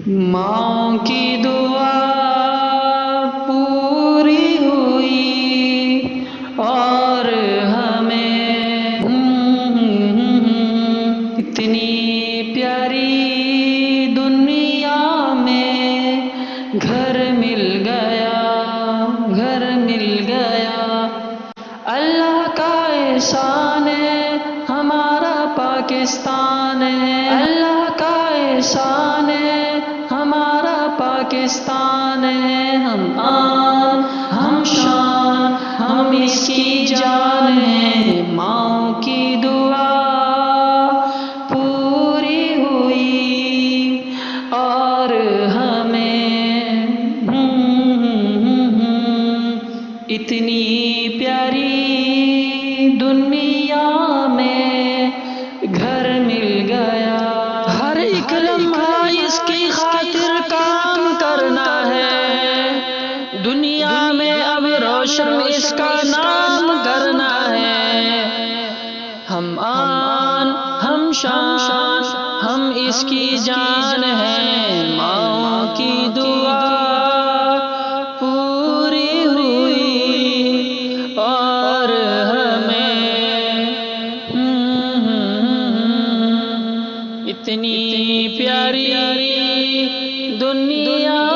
ماں کی دعا پوری ہوئی اور ہمیں اتنی پیاری دنیا میں گھر مل گیا، گھر مل گیا۔ اللہ کا احسان ہے ہمارا پاکستان ہے، اللہ کا احسان ہے ہمارا پاکستان ہے۔ ہم آن ہم شان ہم اس کی جان ہیں، ماں کی دعا پوری ہوئی اور ہمیں اتنی پیاری دنیا میں گھر مل گیا۔ ہر ایک لمحہ اس کی خاطر کام کرنا ہے، دنیا میں اب روشن اس کا نام کرنا ہے۔ ہم آن ہم شان ہم اس کی جان ہیں، ماں کی دعا پوری ہوئی اور ہمیں اتنی پیاری دنیا